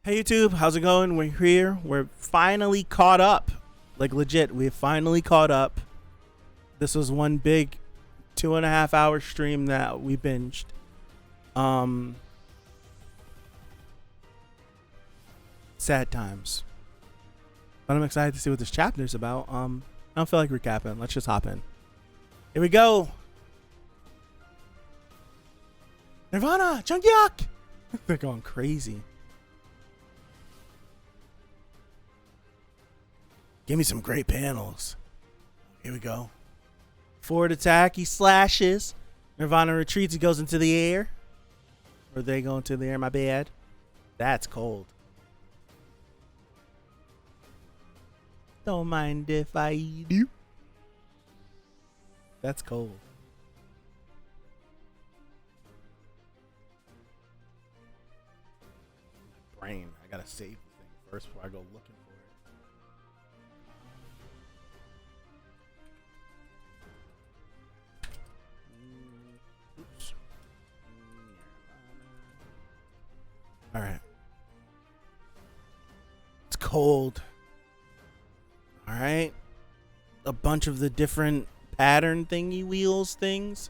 Hey YouTube, how's it going? We're here. We're finally caught up. Like legit, we're finally caught up. This was one big 2.5 hour stream that we binged. Sad times. But I'm excited to see what this chapter is about. I don't feel like recapping. Let's just hop in. Here we go. Nirvana, Junghyuk! They're going crazy. Give me some great panels. Here we go. Forward attack, he slashes. Nirvana retreats, he goes into the air. Or they go into the air, my bad. That's cold. Don't mind if I do. That's cold. Brain, I gotta save the thing first before I go looking for it. Oops. All right. It's cold. All right. A bunch of the different pattern thingy wheels things.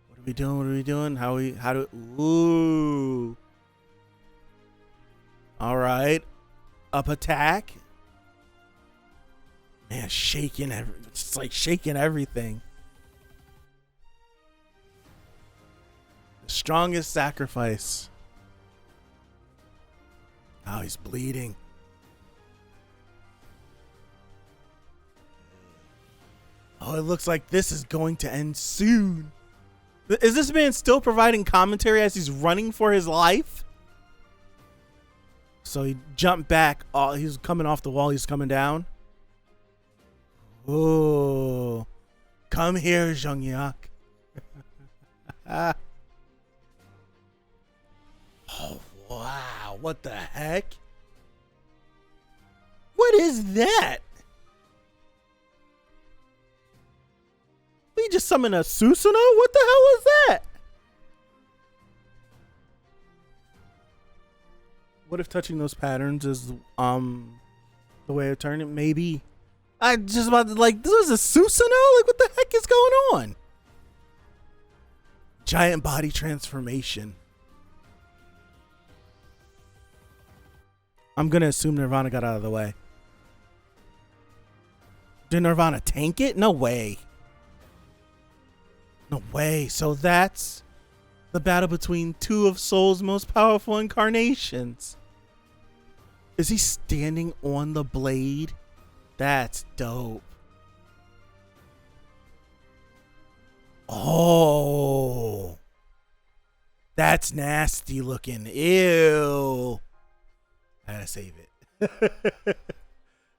What are we doing? What are we doing? How do, ooh. All right. Up attack. Man, shaking it's like shaking everything. The strongest sacrifice. Oh, he's bleeding. Oh, it looks like this is going to end soon. Is this man still providing commentary as he's running for his life? So he jumped back. Oh, he's coming off the wall. He's coming down. Oh, come here, Junghyuk. Oh, wow. What the heck? What is that? We just summoned a Susanoo? What the hell was that? What if touching those patterns is the way of turning? Maybe. I just about to, like, this was a Susanoo? Like, what the heck is going on? Giant body transformation. I'm gonna assume Nirvana got out of the way. Did Nirvana tank it? No way. No way. So that's the battle between two of Soul's most powerful incarnations. Is he standing on the blade? That's dope. Oh. That's nasty looking. Ew. I gotta save it.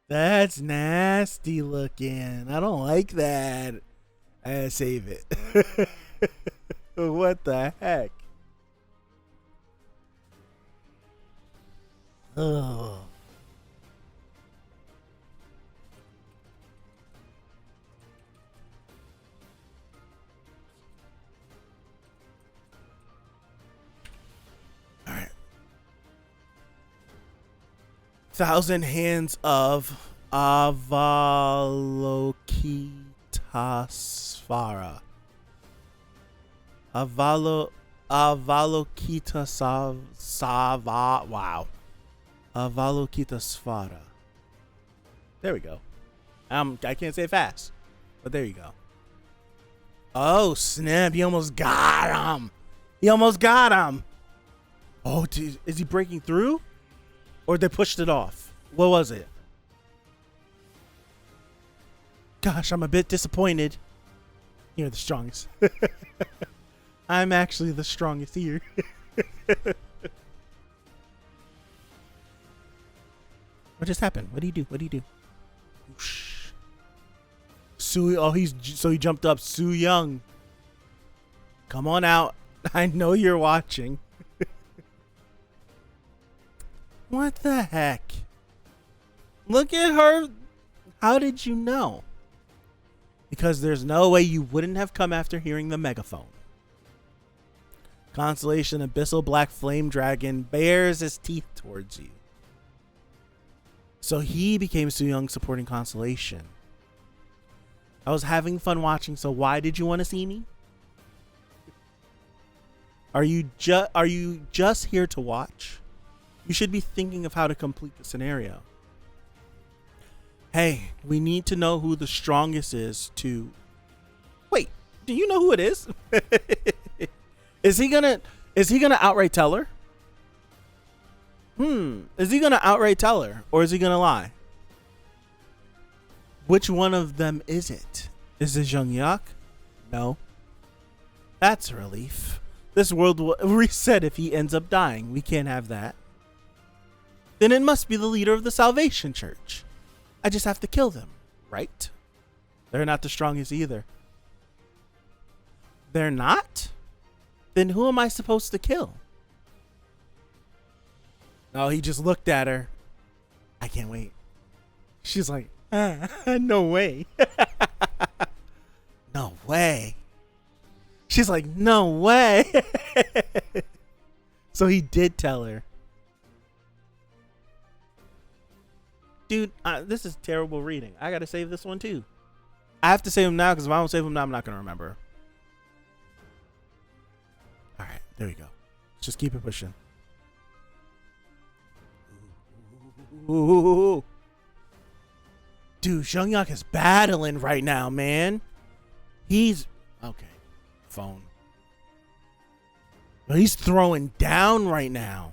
That's nasty looking. I don't like that. I gotta save it. What the heck? Oh. All right. 1,000 hands of Avalokitesvara. Avalokitesvara. Wow. Avalokitesvara. There we go. I can't say it fast, but there you go. Oh snap! He almost got him. He almost got him. Oh, dude, is he breaking through, or they pushed it off? What was it? Gosh, I'm a bit disappointed. You're the strongest. I'm actually the strongest here. What just happened? What do you do? What do you do? Whoosh. Su, oh, he jumped up. Su Young. Come on out. I know you're watching. What the heck? Look at her. How did you know? Because there's no way you wouldn't have come after hearing the megaphone. Constellation Abyssal Black Flame Dragon bares his teeth towards you. So he became Su-young supporting Constellation. I was having fun watching, so why did you want to see me? Are you just here to watch? You should be thinking of how to complete the scenario. Hey, we need to know who the strongest is to... Wait, do you know who it is? Is he gonna outright tell her? Is he gonna outright tell her, or is he gonna lie? Which one of them is it? Is it Jung-hyuk? No. That's a relief. This world will reset if he ends up dying. We can't have that. Then it must be the leader of the Salvation Church. I just have to kill them, right? They're not the strongest either. They're not? Then who am I supposed to kill? Oh, he just looked at her. I can't wait. She's like, no way. No way. She's like, no way. So he did tell her. Dude, this is terrible reading. I gotta save this one too. I have to save him now because if I don't save him now, I'm not gonna remember. All right, there we go. Let's just keep it pushing. Ooh. Dude, Jung-hyuk is battling right now, man. He's okay. Phone. No, he's throwing down right now.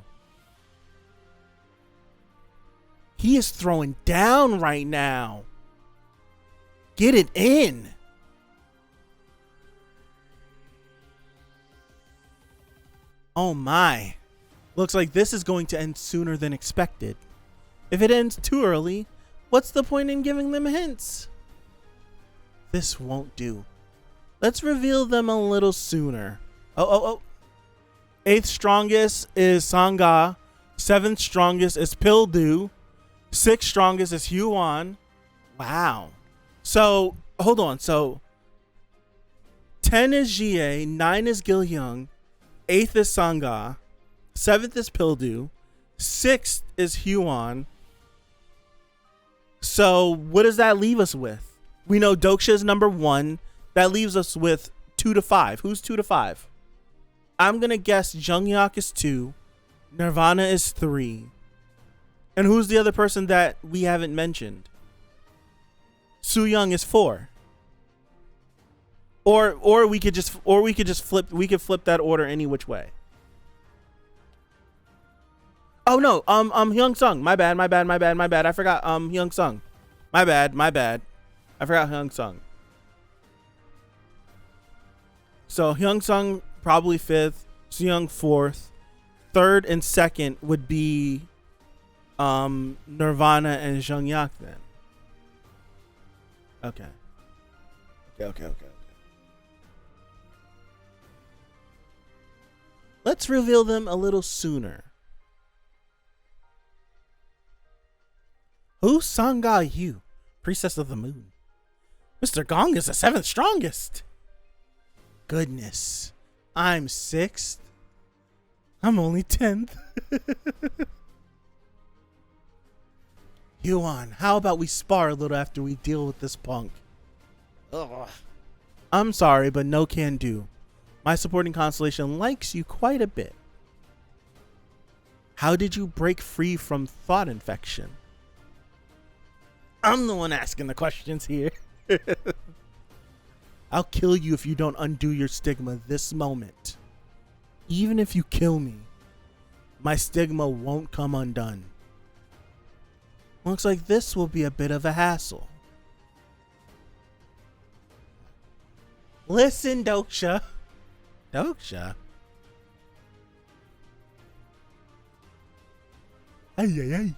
He is throwing down right now. Get it in. Oh my. Looks like this is going to end sooner than expected. If it ends too early, what's the point in giving them hints? This won't do. Let's reveal them a little sooner. Oh. 8th strongest is Sangha. 7th strongest is Pildu. 6th strongest is Hyewon. Wow. So, hold on. So, 10 is Jie, 9 is Gilhyung, 8th is Sangha, 7th is Pildu, 6th is Hyewon. So, what does that leave us with? We know Doksha is number 1. That leaves us with 2 to 5. Who's 2 to 5? I'm going to guess Jung-hyuk is 2. Nirvana is 3. And who's the other person that we haven't mentioned? Su-young is 4. Or we could just flip that order any which way. Oh no, Hyung-sung. My bad. I forgot Hyung-sung. My bad. I forgot Hyung-sung. So Hyung-sung probably 5th, Su-young 4th. 3rd and 2nd would be Nirvana and Jung-hyuk then. Okay. Let's reveal them a little sooner. Who's Sangha Yu, Priestess of the Moon? Mr. Gong is the 7th strongest. Goodness. I'm 6th. I'm only 10th. Hyewon, how about we spar a little after we deal with this punk? Ugh. I'm sorry, but no can do. My supporting constellation likes you quite a bit. How did you break free from thought infection? I'm the one asking the questions here. I'll kill you if you don't undo your stigma this moment. Even if you kill me, my stigma won't come undone. Looks like this will be a bit of a hassle. Listen, Doksha. Doksha? Ay.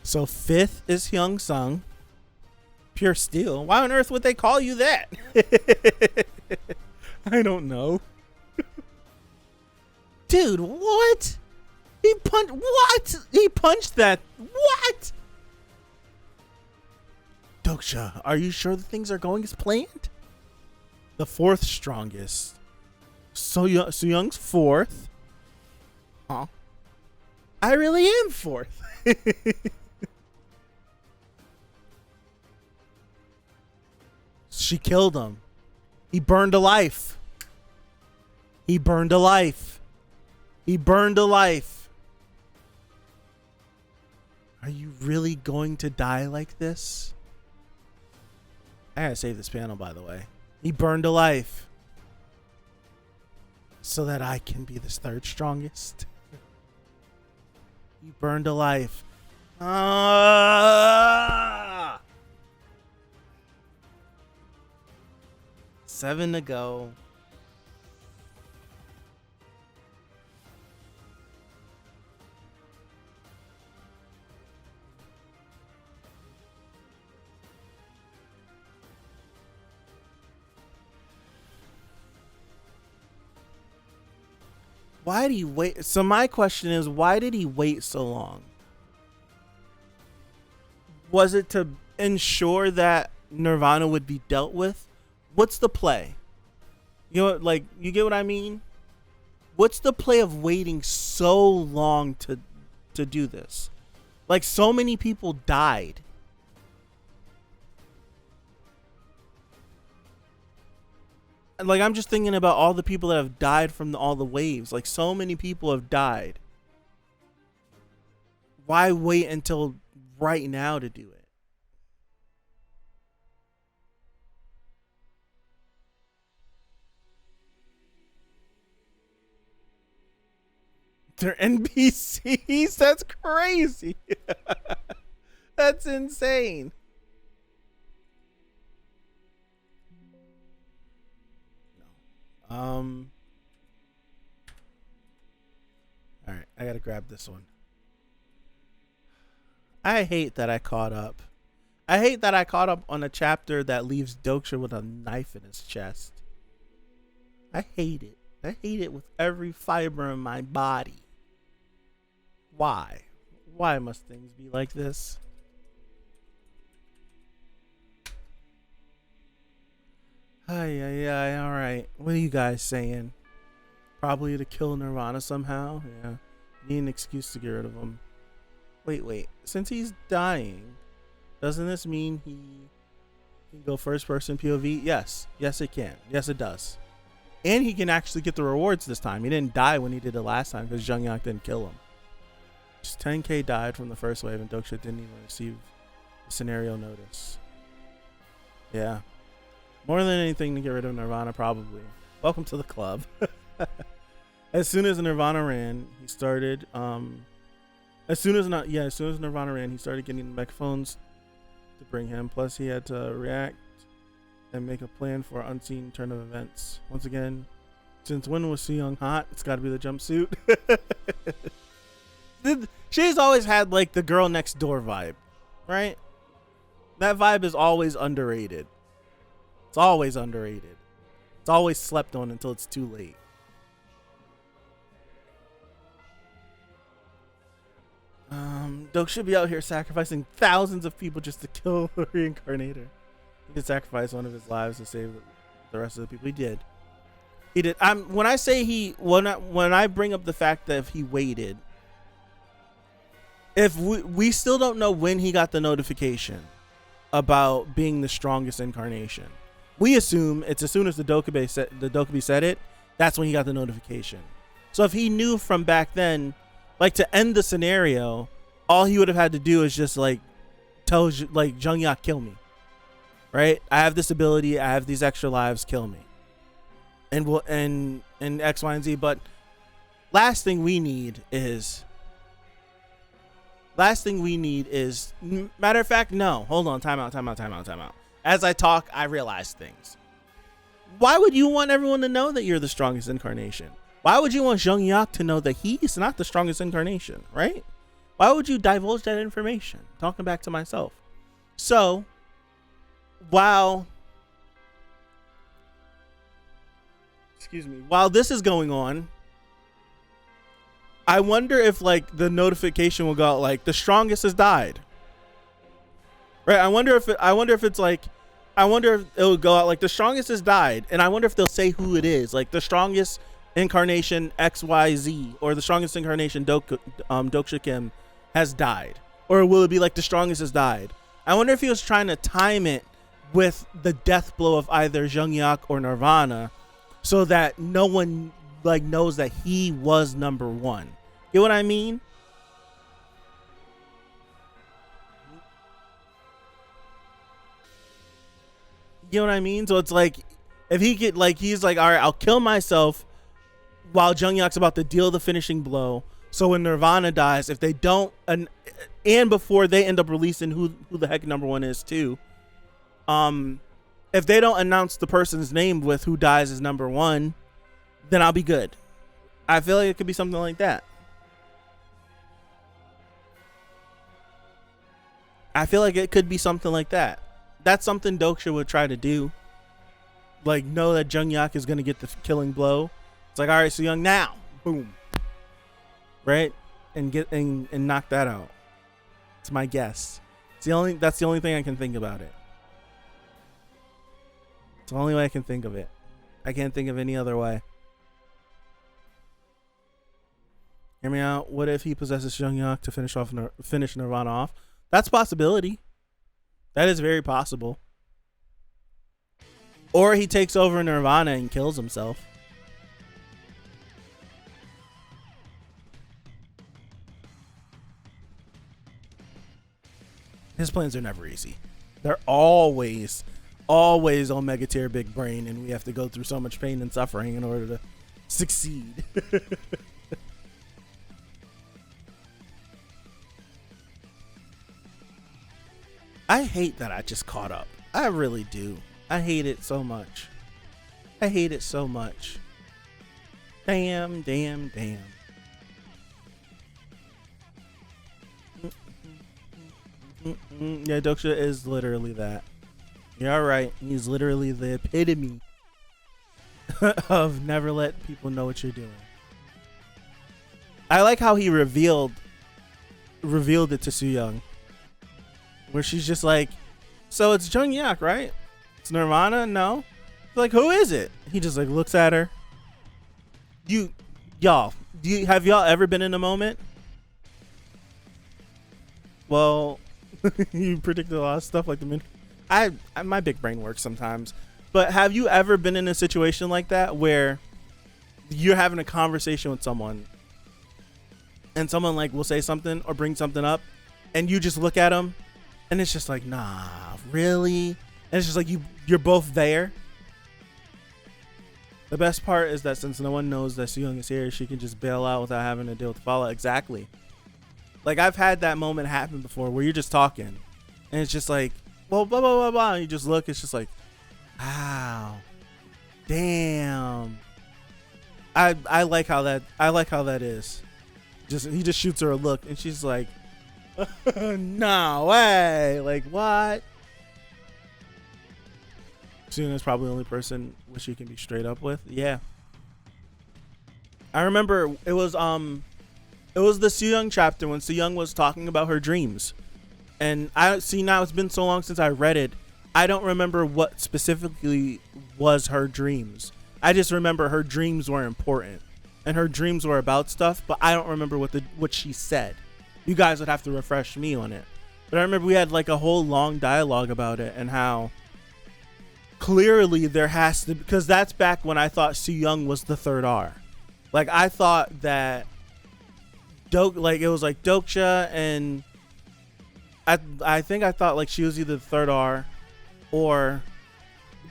So 5th is Hyung-sung. Pure steel. Why on earth would they call you that? I don't know. Dude, what? He punched that. What? Doksha, are you sure the things are going as planned? The 4th strongest. So Young's fourth. Huh? I really am fourth. She killed him. He burned a life. He burned a life. He burned a life. Are you really going to die like this? I gotta save this panel, by the way. He burned a life. So that I can be the third strongest. He burned a life. Ah! 7 to go. Why did he wait? So my question is, why did he wait so long? Was it to ensure that Nirvana would be dealt with? What's the play? You know, like, you get what I mean? What's the play of waiting so long to do this? Like, so many people died. Like, I'm just thinking about all the people that have died from all the waves. Like, so many people have died. Why wait until right now to do it? They're NPCs? That's crazy. That's insane. All right, I gotta grab this one. I hate that I caught up. I hate that I caught up on a chapter that leaves Doksha with a knife in his chest. I hate it. I hate it with every fiber in my body. Why? Why must things be like this? Ay, all right. What are you guys saying? Probably to kill Nirvana somehow? Yeah. Need an excuse to get rid of him. Wait. Since he's dying, doesn't this mean he can go first person POV? Yes. Yes, it can. Yes, it does. And he can actually get the rewards this time. He didn't die when he did it last time because Jungyak didn't kill him. Just 10k died from the first wave and Doksha didn't even receive the scenario notice. Yeah. More than anything to get rid of Nirvana, probably. Welcome to the club. As soon as Nirvana ran, he started as soon as Nirvana ran, he started getting the microphones to bring him. Plus he had to react and make a plan for an unseen turn of events. Once again, since when was Young hot? It's gotta be the jumpsuit. She's always had like the girl next door vibe, right? That vibe is always underrated. It's always underrated. It's always slept on until it's too late. Doke should be out here sacrificing thousands of people just to kill the reincarnator. He did sacrifice one of his lives to save the rest of the people. He did. He did. When I say when I bring up the fact that if he waited, if we still don't know when he got the notification about being the strongest incarnation. We assume it's as soon as the Dokkaebi said it, that's when he got the notification. So if he knew from back then, like to end the scenario, all he would have had to do is just like tell like Jungyak, kill me. Right? I have this ability, I have these extra lives, kill me. And we'll and X, Y, and Z. But last thing we need is matter of fact, no. Hold on, time out. As I talk, I realize things. Why would you want everyone to know that you're the strongest incarnation? Why would you want Jungyak to know that he's not the strongest incarnation, right? Why would you divulge that information? Talking back to myself. So, while this is going on, I wonder if like the notification will go out like the strongest has died. Right? I wonder if it will go out like the strongest has died, and I wonder if they'll say who it is. Like the strongest incarnation XYZ, or the strongest incarnation Doksha Kim has died? Or will it be like the strongest has died? I wonder if he was trying to time it with the death blow of either Jungyak or Nirvana, so that no one like knows that he was number one. You know what I mean? You know what I mean? So it's like, if he get like, he's like, all right, I'll kill myself while Jungyak's about to deal the finishing blow. So when Nirvana dies, if they don't, and before they end up releasing who the heck number one is too, if they don't announce the person's name with who dies as number one, then I'll be good. I feel like it could be something like that. I feel like it could be something like that. That's something Doksha would try to do. Like, know that Jungyak is going to get the killing blow. It's like, all right, so Young now. Boom. Right? And knock that out. It's my guess. That's the only thing I can think about it. It's the only way I can think of it. I can't think of any other way. Hear me out. What if he possesses Jungyak to finish Nirvana off? That's a possibility. That is very possible. Or he takes over Nirvana and kills himself. His plans are never easy. They're always Omega tier big brain, and we have to go through so much pain and suffering in order to succeed. I hate that I just caught up. I really do. I hate it so much. I hate it so much. Damn. Yeah, Doksha is literally that. You're all right. He's literally the epitome of never let people know what you're doing. I like how he revealed it to Soo-young, where she's just like, so it's Jungyak, right? It's Nirvana? No. Like, who is it? He just like looks at her. Have y'all ever been in a moment? Well, you predicted a lot of stuff like my big brain works sometimes. But have you ever been in a situation like that where you're having a conversation with someone and someone like will say something or bring something up and you just look at them and it's just like, nah, really? And it's just like you're both there. The best part is that since no one knows that Soo-young is here, she can just bail out without having to deal with the fallout. Exactly. Like, I've had that moment happen before where you're just talking and it's just like, well, blah, blah, blah, blah. And you just look, it's just like, wow, damn. I like how that is. He just shoots her a look and she's like, no way. Like, what? Soo-young is probably the only person which you can be straight up with. Yeah. I remember it was the Soo-young chapter when Soo-young was talking about her dreams. And I see now it's been so long since I read it. I don't remember what specifically was her dreams. I just remember her dreams were important and her dreams were about stuff, but I don't remember what she said. You guys would have to refresh me on it. But I remember we had like a whole long dialogue about it and how clearly there has to, because that's back when I thought Soo-young was the third R. Like, I thought that it was like Doksha and I think I thought like she was either the third R or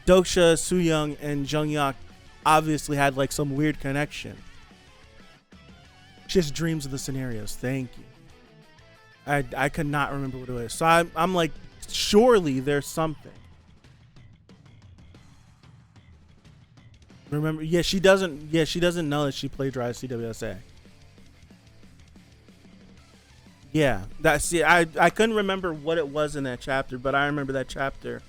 Doksha, Soo-young, and Jungyak obviously had like some weird connection. Just dreams of the scenarios. Thank you. I could not remember what it was. So I'm like, surely there's something. Remember, she doesn't know that she plagiarized CWSA. Yeah, I couldn't remember what it was in that chapter, but I remember that chapter.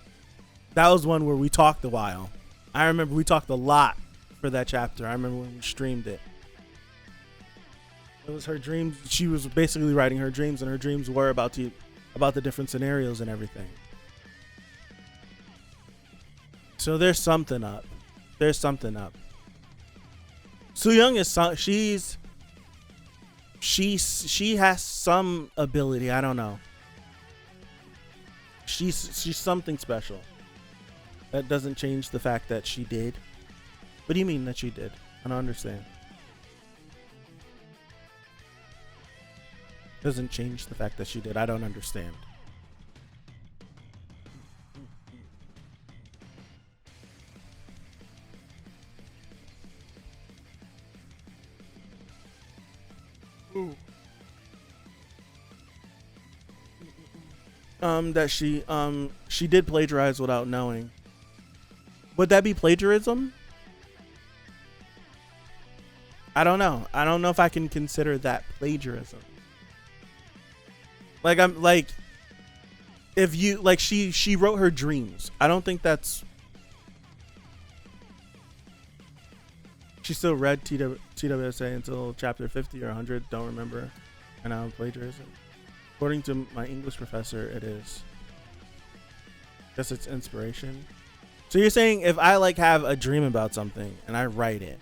That was one where we talked a while. I remember we talked a lot for that chapter. I remember when we streamed it. It was her dreams. She was basically writing her dreams, and her dreams were about the different scenarios and everything. So there's something up. Soo Young is she has some ability. I don't know. She's something special. That doesn't change the fact that she did. What do you mean that she did? I don't understand. Doesn't change the fact that she did. I don't understand. Ooh. That she did plagiarize without knowing. Would that be plagiarism? I don't know. I don't know if I can consider that plagiarism. Like, I'm like, if you like, she wrote her dreams. I don't think that's. She still read TWSA until chapter 50 or 100. Don't remember. And now plagiarism. According to my English professor, it is. Guess it's inspiration. So you're saying if I like have a dream about something and I write it,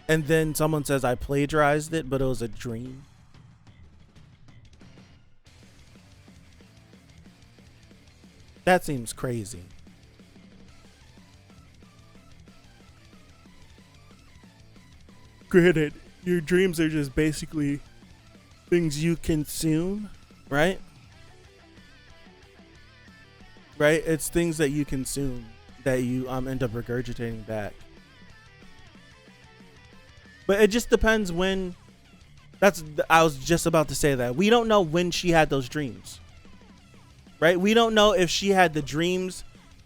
and then someone says I plagiarized it, but it was a dream. That seems crazy. Granted, your dreams are just basically things you consume, right? Right? It's things that you consume that you end up regurgitating back. But it just depends when. I was just about to say that. We don't know when she had those dreams. Right? We don't know if she had the dreams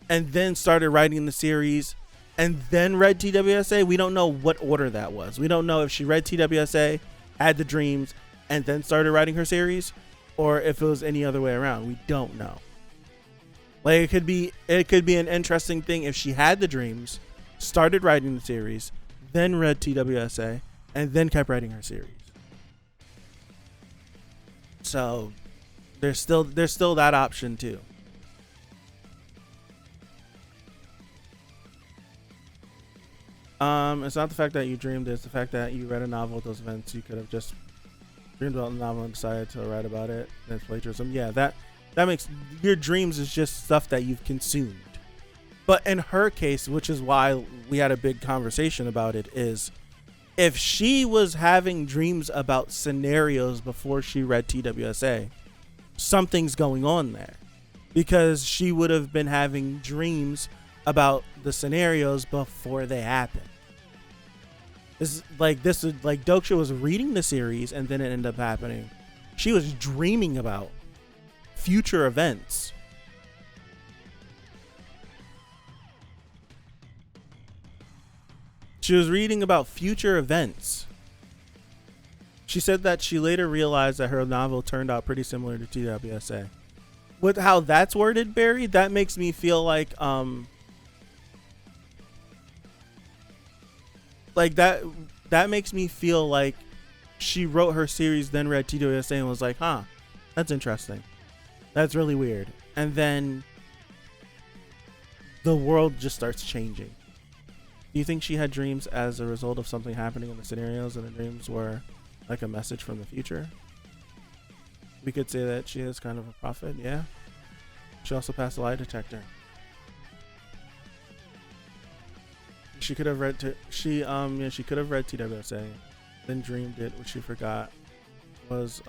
and then started writing the series and then read TWSA. We don't know what order that was. We don't know if she read TWSA, had the dreams, and then started writing her series, or if it was any other way around. We don't know. Like, it could be an interesting thing if she had the dreams, started writing the series, then read TWSA, and then kept writing her series. So there's still that option too. It's not the fact that you dreamed, it's the fact that you read a novel with those events. You could have just dreamed about the novel and decided to write about it. That's plagiarism. Yeah, that makes your dreams is just stuff that you've consumed. But in her case, which is why we had a big conversation about it, is if she was having dreams about scenarios before she read TWSA, something's going on there, because she would have been having dreams about the scenarios before they happen. This is like Doksha was reading the series and then it ended up happening. She was dreaming about future events. She was reading about future events. She said that she later realized that her novel turned out pretty similar to TWSA. With how that's worded, Barry, that makes me feel like that makes me feel like she wrote her series, then read TWSA and was like, huh, that's interesting. That's really weird. And then the world just starts changing. Do you think she had dreams as a result of something happening in the scenarios, and the dreams were like a message from the future? We could say that she is kind of a prophet, yeah. She also passed a lie detector. She could have read she could have read TWSA, then dreamed it, which she forgot was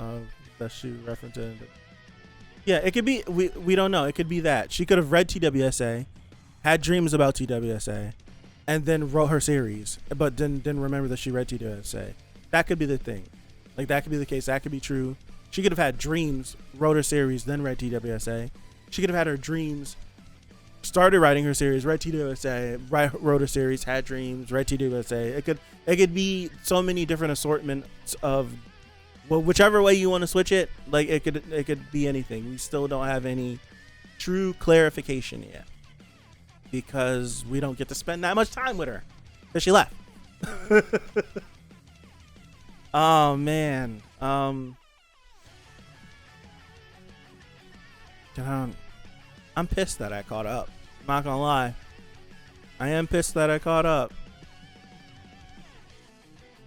that she referenced it. Yeah, it could be, we don't know. It could be that she could have read TWSA, had dreams about TWSA, and then wrote her series, but didn't remember that she read TWSA. That could be the thing. Like, that could be the case. That could be true. She could have had dreams, wrote her series, then read TWSA. She could have had her dreams, started writing her series, read TWSA, wrote her series, had dreams, read TWSA. It could be so many different assortments of, well, whichever way you want to switch it. Like, it could be anything. We still don't have any true clarification yet, because we don't get to spend that much time with her because she left. Oh man. I'm pissed that I caught up. I'm not gonna lie. I am pissed that I caught up.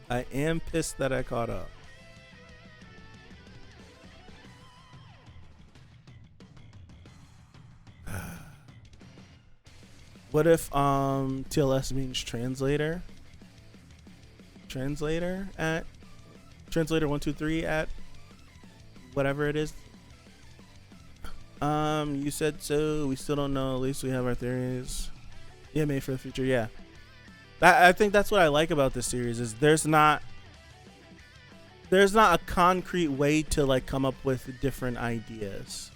I am pissed that I caught up. What if TLS means translator? Translator 123 at whatever it is. You said so. We still don't know. At least we have our theories. Yeah, made for the future. Yeah. I think that's what I like about this series is there's not a concrete way to like come up with different ideas.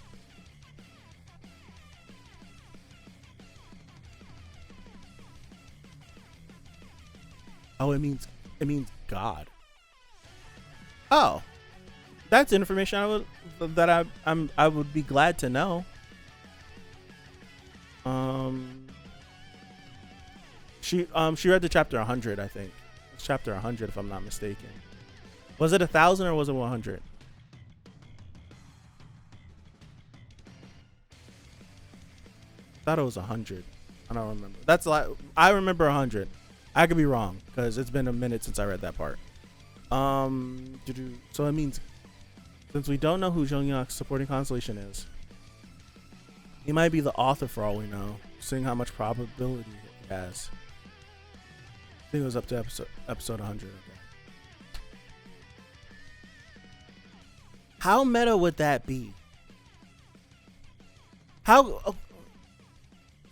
Oh, it means God. Oh, that's information I would be glad to know. She read the chapter 100, I think. It's chapter 100 if I'm not mistaken. Was it 1,000 or was it 100? I thought it was 100. I don't remember. That's like I remember 100. I could be wrong because it's been a minute since I read that part. So it means since we don't know who Jung-Yak's supporting constellation is, he might be the author for all we know, seeing how much probability he has. I think it was up to episode 100. Okay. How meta would that be? How? Oh,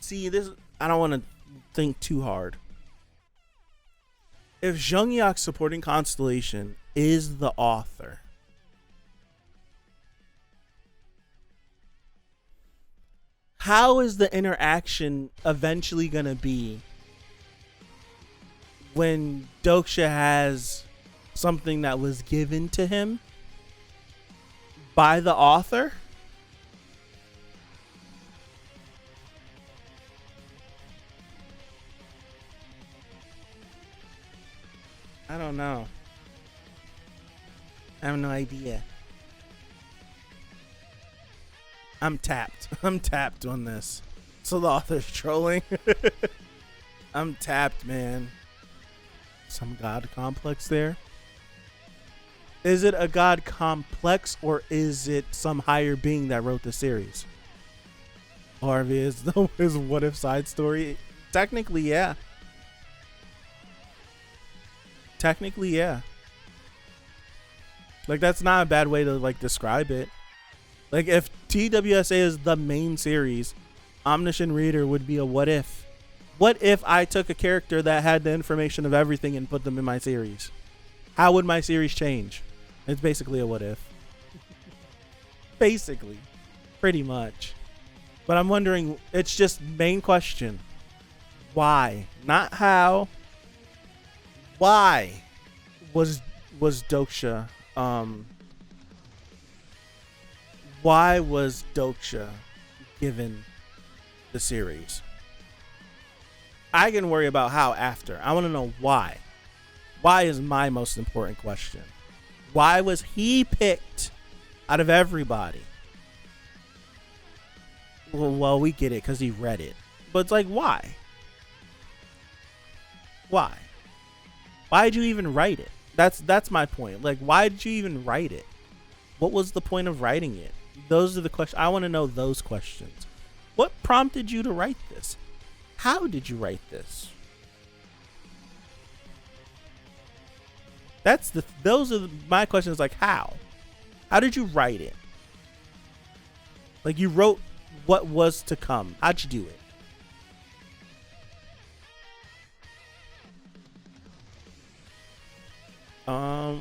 see, this I don't want to think too hard. If Jung-Yak's supporting constellation is the author, how is the interaction eventually going to be when Doksha has something that was given to him by the author? I don't know. I have no idea. I'm tapped. I'm tapped on this. So the author's trolling. I'm tapped, man. Some god complex there. Is it a god complex or is it some higher being that wrote the series? Or if it is his what if side story? Technically, yeah. Technically, yeah. Like, that's not a bad way to, like, describe it. Like, if TWSA is the main series, Omniscient Reader would be a what if. What if I took a character that had the information of everything and put them in my series? How would my series change? It's basically a what if. Basically. Pretty much. But I'm wondering, it's just main question. Why? Not how. Why was Doksha why was Doksha given the series? I can worry about how after. I want to know why. Why is my most important question. Why was he picked out of everybody? Well, we get it because he read it. But it's like, why? Why? Why did you even write it? That's my point. Like, why did you even write it? What was the point of writing it? Those are the questions. I want to know those questions. What prompted you to write this? How did you write this? Those are my questions. Like, how? How did you write it? Like, you wrote what was to come. How'd you do it?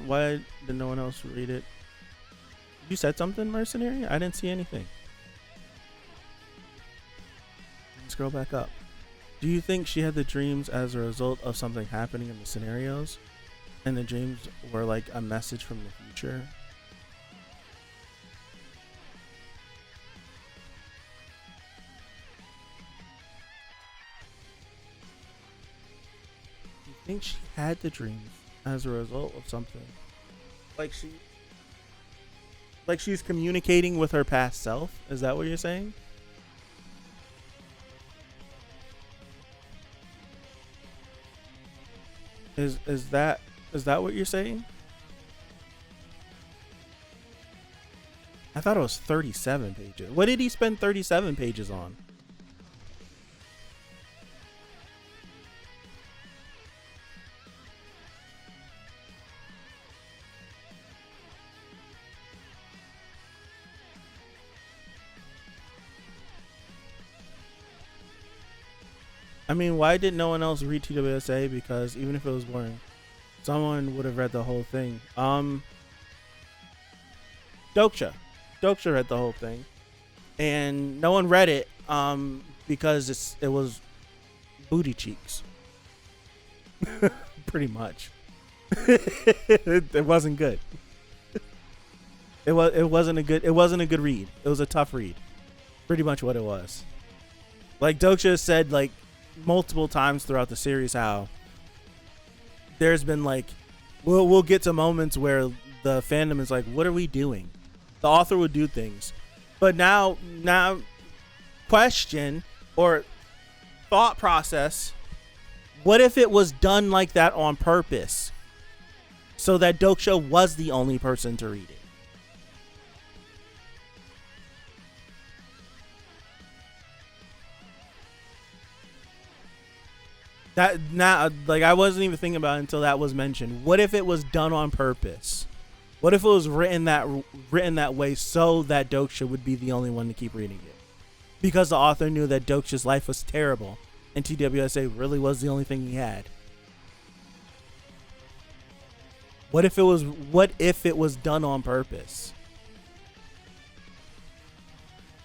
Why did no one else read it? You said something, Mercenary? I didn't see anything. Scroll back up. Do you think she had the dreams as a result of something happening in the scenarios? And the dreams were like a message from the future? Do you think she had the dreams as a result of something? Like she's communicating with her past self? Is that what you're saying? Is that what you're saying? I thought it was 37 pages. What did he spend 37 pages on? I mean, why did no one else read TWSA? Because even if it was boring, someone would have read the whole thing. Doksha read the whole thing, and no one read it because it was booty cheeks. Pretty much. It wasn't good. It wasn't a good read. It was a tough read. Pretty much what it was. Like Doksha said like multiple times throughout the series how there's been like we'll get to moments where the fandom is like, what are we doing? The author would do things, but now question or thought process, what if it was done like that on purpose so that Doksha was the only person to read it? That now, like, I wasn't even thinking about it until that was mentioned. What if it was done on purpose? What if it was written that way so that Doksha would be the only one to keep reading it? Because the author knew that Doksha's life was terrible and TWSA really was the only thing he had. What if it was done on purpose?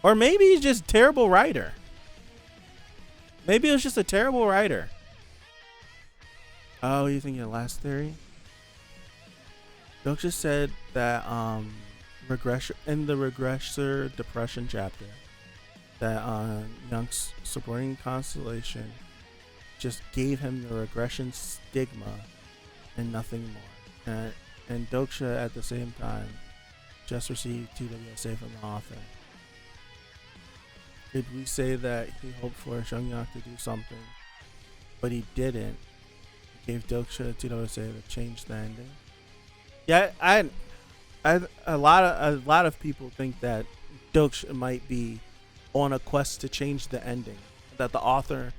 Or maybe he's just a terrible writer. Maybe it was just a terrible writer. Oh, you think your last theory? Doksha said that regression in the regressor depression chapter, that Young's supporting constellation just gave him the regression stigma and nothing more. And Doksha at the same time just received TWSA from the author. Did we say that he hoped for Shungyok to do something, but he didn't? Gave Doksha TWSA to change the ending. Yeah, a lot of people think that Doksha might be on a quest to change the ending. That the author,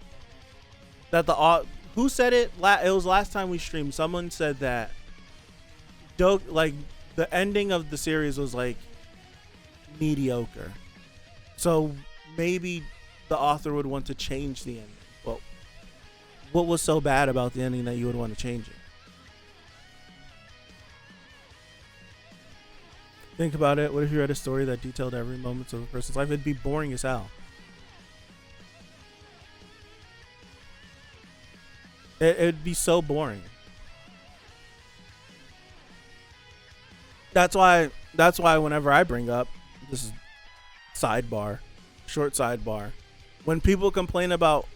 who said it? It was last time we streamed. Someone said that like the ending of the series was like mediocre. So maybe the author would want to change the ending. Well, what was so bad about the ending that you would want to change it? Think about it. What if you read a story that detailed every moment of a person's life? It'd be boring as hell. It'd be so boring. That's why whenever I bring up, this is short sidebar, when people complain about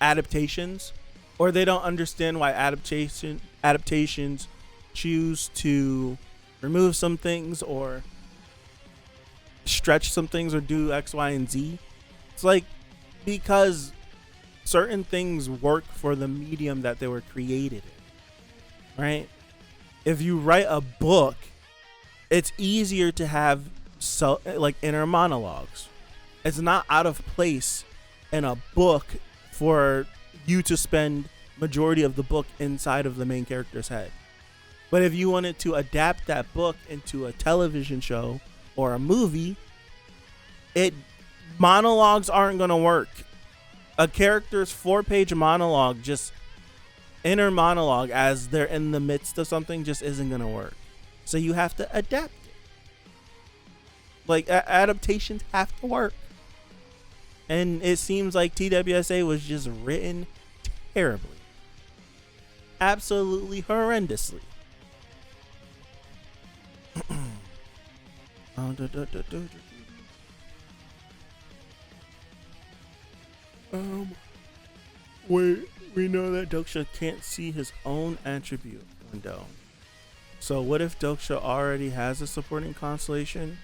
adaptations, or they don't understand why adaptations choose to remove some things or stretch some things or do X, Y, and Z, it's like because certain things work for the medium that they were created in, right? If you write a book, it's easier to have like inner monologues. It's not out of place in a book for you to spend majority of the book inside of the main character's head. But if you wanted to adapt that book into a television show or a movie, monologues aren't going to work. A character's 4-page monologue, just inner monologue as they're in the midst of something, just isn't going to work. So you have to adapt it. Like adaptations have to work. And it seems like TWSA was just written terribly. Absolutely horrendously. We know that Doksha can't see his own attribute window. So what if Doksha already has a supporting constellation,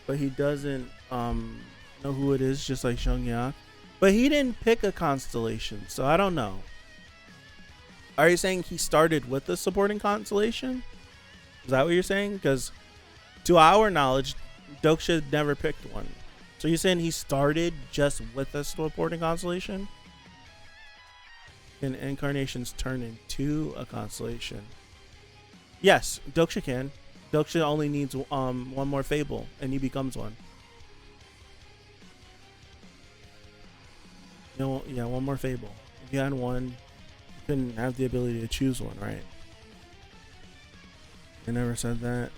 but he doesn't know who it is, just like Shungyok? But he didn't pick a constellation, so I don't know. Are you saying he started with the supporting constellation? Is that what you're saying? Because to our knowledge, Doksha never picked one. So you're saying he started just with a supporting constellation? Can incarnations turn into a constellation? Yes, Doksha can. Doksha only needs one more fable, and he becomes one. No, yeah, one more fable. If you had one, you couldn't have the ability to choose one, right? They never said that.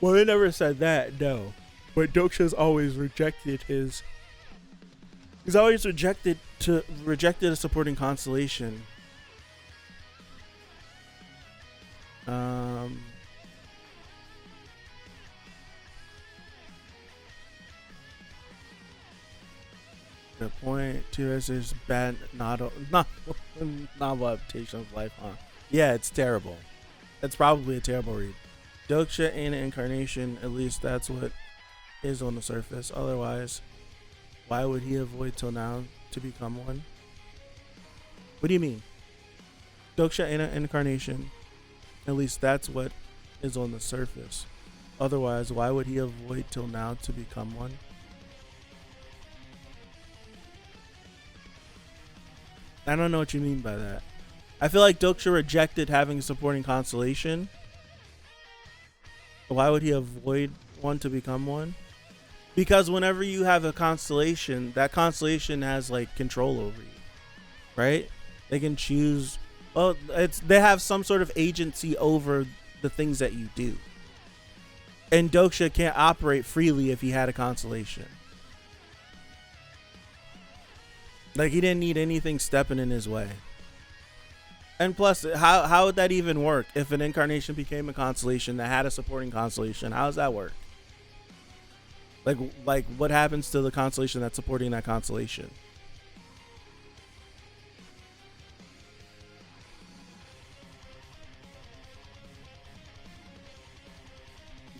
Well, they never said that, no. But Doksha's always rejected his. He's always rejected a supporting constellation. The point too is there's bad novel adaptation of life, huh? Yeah, it's terrible. It's probably a terrible read. Doksha ain't an incarnation, at least that's what is on the surface. Otherwise, why would he avoid till now to become one? What do you mean? Doksha ain't an incarnation, at least that's what is on the surface. Otherwise, why would he avoid till now to become one? I don't know what you mean by that. I feel like Doksha rejected having a supporting constellation. Why would he avoid one to become one? Because whenever you have a constellation, that constellation has like control over you, right? They can choose. Well, they have some sort of agency over the things that you do. And Doksha can't operate freely if he had a constellation. Like, he didn't need anything stepping in his way. And plus, how would that even work if an incarnation became a constellation that had a supporting constellation? How does that work? Like what happens to the constellation that's supporting that constellation?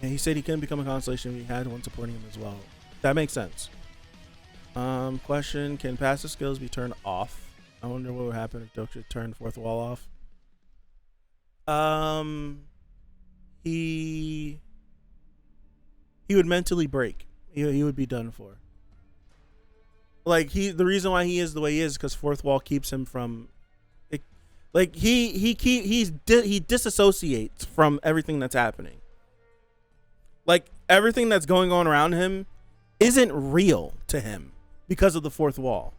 Yeah, he said he couldn't become a constellation if he had one supporting him as well. That makes sense. Question: can passive skills be turned off? I wonder what would happen if Doksha turned fourth wall off. He would mentally break. He would be done for. Like, the reason why he is the way he is because fourth wall keeps him from. Like, he disassociates from everything that's happening. Like, everything that's going on around him isn't real to him because of the fourth wall.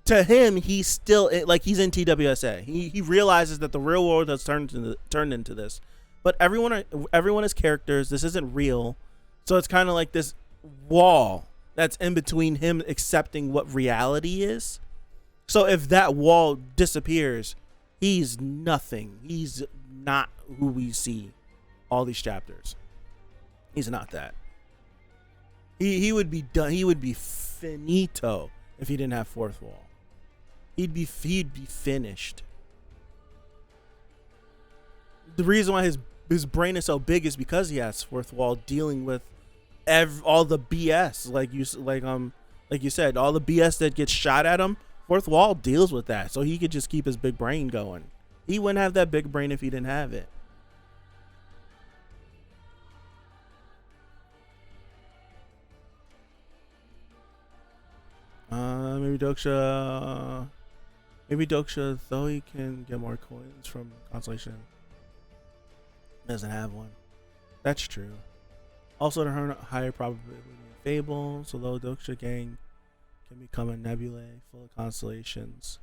To him, he's still like he's in TWSA. He realizes that the real world has turned into this, but everyone is characters. This isn't real, so it's kind of like this wall that's in between him accepting what reality is. So if that wall disappears, he's nothing. He's not who we see all these chapters. He's not that. He would be done. He would be finito if he didn't have fourth wall. He'd be finished. The reason why his brain is so big is because he has fourth wall dealing with all the BS, like you said, all the BS that gets shot at him. Fourth wall deals with that, so he could just keep his big brain going. He wouldn't have that big brain if he didn't have it. Maybe Doksha, though he can get more coins from constellation, doesn't have one. That's true. Also, the higher probability of fable, so though Doksha gang can become a nebulae full of constellations.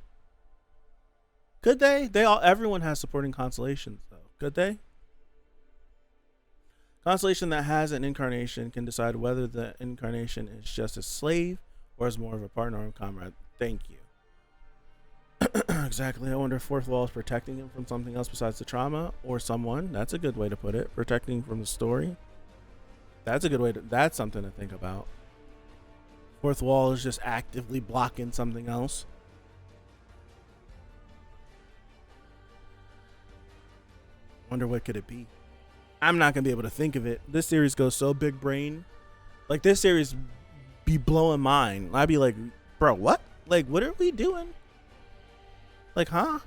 Could they? Everyone has supporting constellations, though. Could they? Constellation that has an incarnation can decide whether the incarnation is just a slave or is more of a partner or comrade. Thank you. Exactly. I wonder if fourth wall is protecting him from something else besides the trauma or someone. That's a good way to put it. Protecting from the story. That's a good way to. That's something to think about. Fourth wall is just actively blocking something else. Wonder what could it be? I'm not gonna be able to think of it. This series goes so big brain. Like, this series be blowing mine. I'd be like, bro, what? Like, what are we doing? Like, huh?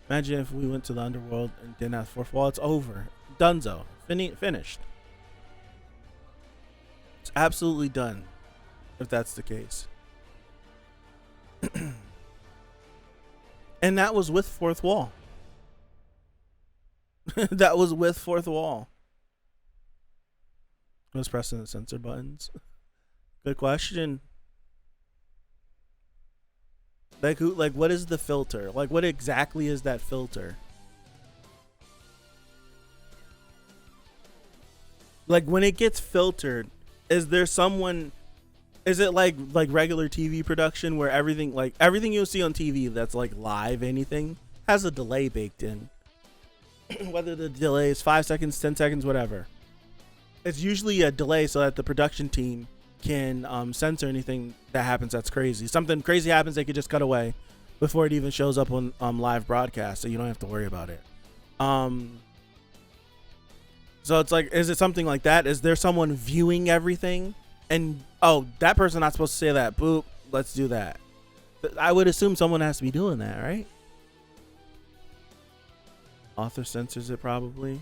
Imagine if we went to the underworld and didn't have fourth wall. It's over. Dunzo. Finished. It's absolutely done, if that's the case. And that was with fourth wall. That was with fourth wall. I was pressing the censor buttons. Good question. Like who? Like what is the filter? Like what exactly is that filter? Like when it gets filtered, is there someone? Is it like regular TV production where everything you'll see on TV that's like live anything has a delay baked in? Whether the delay is 5 seconds, 10 seconds, whatever. It's usually a delay so that the production team can censor anything that happens that's crazy. Something crazy happens, they could just cut away before it even shows up on live broadcast, so you don't have to worry about it. So it's like, is it something like that? Is there someone viewing everything? And, oh, that person not supposed to say that. Boop, let's do that. I would assume someone has to be doing that, right? Author censors it probably.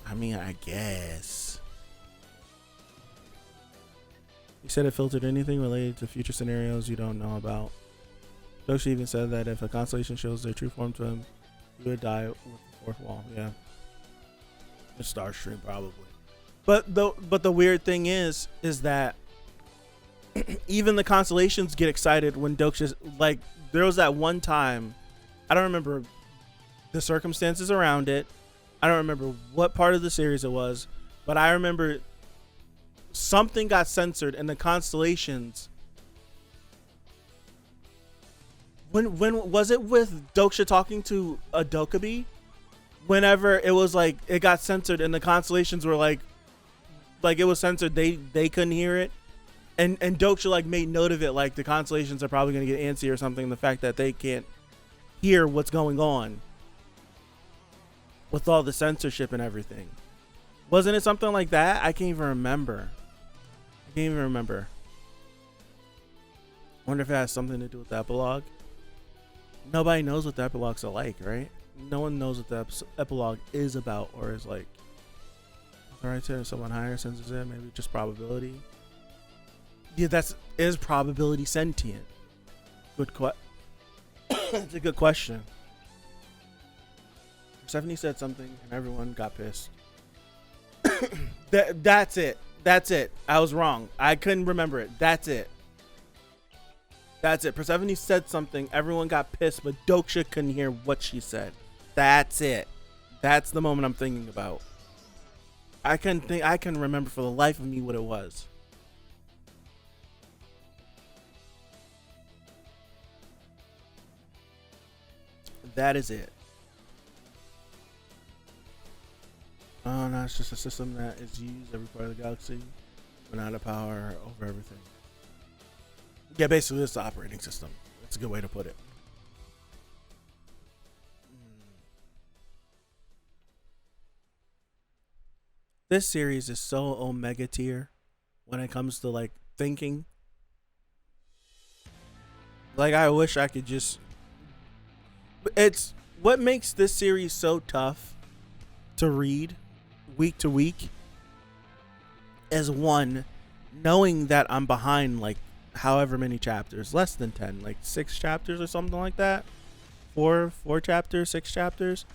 I mean, I guess. He said it filtered anything related to future scenarios you don't know about. Doshi even said that if a constellation shows their true form to him, he would die with the fourth wall. Yeah. The Starstream probably. But the weird thing is that even the constellations get excited when Doksha's like, there was that one time, I don't remember the circumstances around it. I don't remember what part of the series it was, but I remember something got censored and the constellations. When was it with Doksha talking to a Dokubi? Whenever it was like it got censored and the constellations were like it was censored, they couldn't hear it, and Doksha like made note of it, like the constellations are probably gonna get antsy or something. The fact that they can't hear what's going on with all the censorship and everything. Wasn't it something like that? I can't even remember. Wonder if it has something to do with the epilogue. Nobody knows what the epilogues are like, right? No one knows what the epilogue is about, or is like. Right there, someone higher censors it. Maybe just probability. Yeah, is probability sentient? It's a good question. Stephanie said something and everyone got pissed. That's it. I was wrong. I couldn't remember it. That's it. Persephone said something, everyone got pissed, but Doksha couldn't hear what she said. That's it. That's the moment I'm thinking about. I can remember for the life of me what it was. That is it. Oh no, it's just a system that is used every part of the galaxy, but not a power over everything. Yeah, basically it's the operating system. That's a good way to put it. This series is so omega tier when it comes to like thinking. Like I wish I could just. It's what makes this series so tough to read week to week is one, knowing that I'm behind like however many chapters, less than 10, like 6 chapters or something like that. 4 chapters, 6 chapters.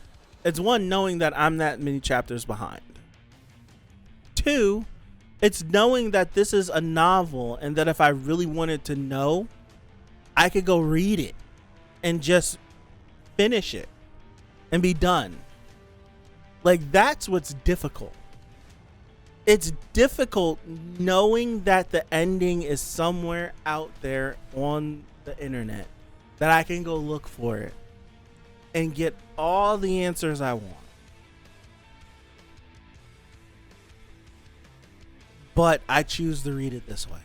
It's one, knowing that I'm that many chapters behind. 2, it's knowing that this is a novel and that if I really wanted to know, I could go read it and just finish it and be done. Like that's what's difficult. It's difficult knowing that the ending is somewhere out there on the internet, that I can go look for it and get all the answers I want. But I choose to read it this way.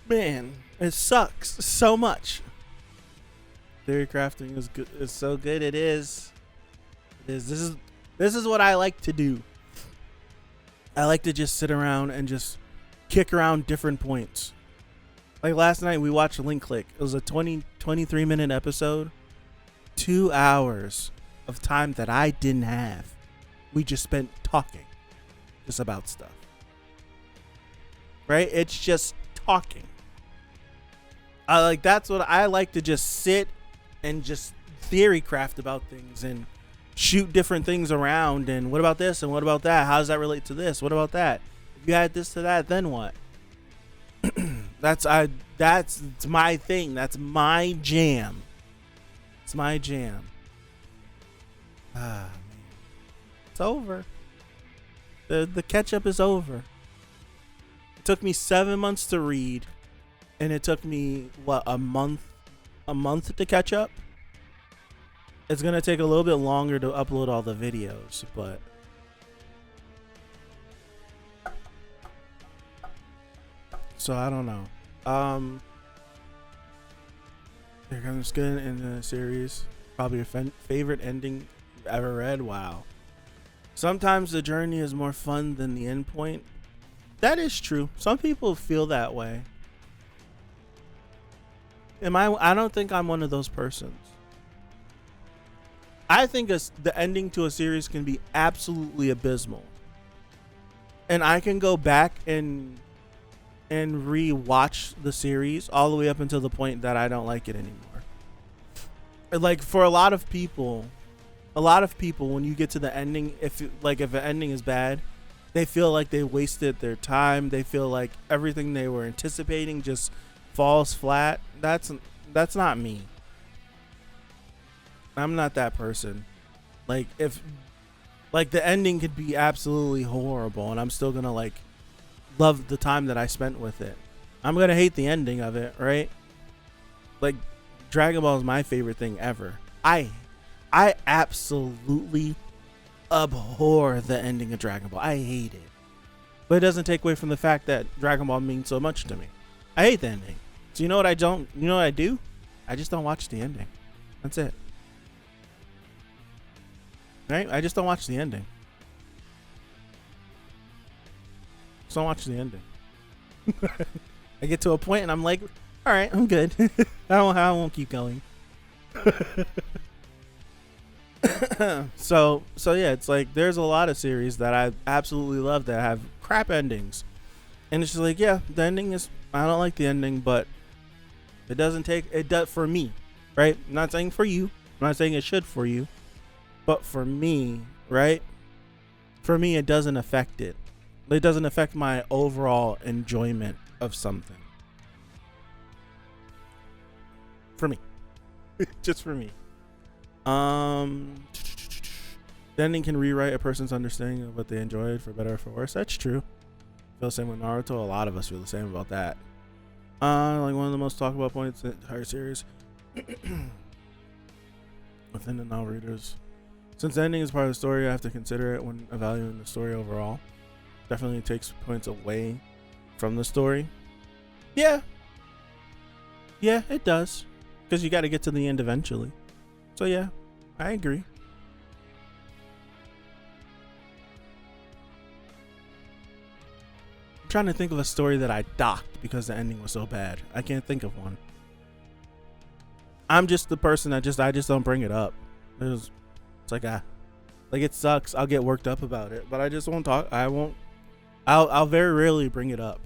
Man, it sucks so much. Theory crafting is good. It's so good. It is. This is what I like to do. I like to just sit around and just kick around different points. Like last night we watched Link Click. It was a 23 minute episode. 2 hours of time that I didn't have. We just spent talking just about stuff. Right? It's just talking. That's what I like, to just sit and just theory craft about things and shoot different things around. And what about this? And what about that? How does that relate to this? What about that? If you add this to that, then what? That's my thing. That's my jam. It's my jam. Man. It's over. The catch-up is over. It took me 7 months to read, and it took me a month to catch up. It's gonna take a little bit longer to upload all the videos, but so I don't know. Here comes good in the series. Probably your favorite ending you've ever read. Wow. Sometimes the journey is more fun than the end point. That is true. Some people feel that way. I don't think I'm one of those persons. I think the ending to a series can be absolutely abysmal. And I can go back and re-watch the series all the way up until the point that I don't like it anymore. Like, for a lot of people, when you get to the ending, if the ending is bad, they feel like they wasted their time. They feel like everything they were anticipating just falls flat. That's not me. I'm not that person. If the ending could be absolutely horrible and I'm still gonna love the time that I spent with it, I'm gonna hate the ending of it, right? Dragon Ball is my favorite thing ever. I absolutely abhor the ending of Dragon Ball. I hate it. But it doesn't take away from the fact that Dragon Ball means so much to me. I hate the ending. So you know what I do? I just don't watch the ending. That's it. Right? I just don't watch the ending. Just don't watch the ending. I get to a point and I'm like, all right, I'm good. I won't keep going. So yeah, it's there's a lot of series that I absolutely love that have crap endings. And it's just yeah, the ending is, I don't like the ending, but it does for me, right? I'm not saying for you. I'm not saying it should for you. But for me, right? For me, it doesn't affect it. It doesn't affect my overall enjoyment of something. For me. Just for me. The ending can rewrite a person's understanding of what they enjoyed, for better or for worse. That's true. I feel the same with Naruto. A lot of us feel the same about that. One of the most talked about points in the entire series within the novel readers. Since the ending is part of the story, I have to consider it when evaluating the story overall. Definitely takes points away from the story. Yeah, it does. Because you got to get to the end eventually. So yeah, I agree. I'm trying to think of a story that I docked because the ending was so bad. I can't think of one. I'm just the person that I just don't bring it up. It's it sucks. I'll get worked up about it, but I just won't talk. I'll very rarely bring it up.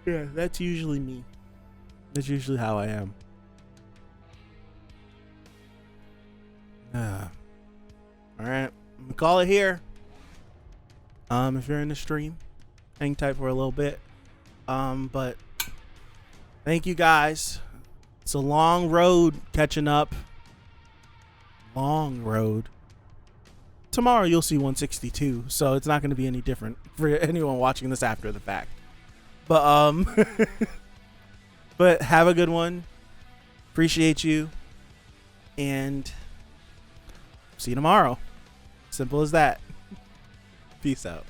Yeah, that's usually me. That's usually how I am. All right, I'm gonna call it here. If you're in the stream, hang tight for a little bit. But thank you guys. It's a long road catching up. Long road. Tomorrow you'll see 162, so it's not going to be any different for anyone watching this after the fact. But but have a good one. Appreciate you, and see you tomorrow. Simple as that. Peace out.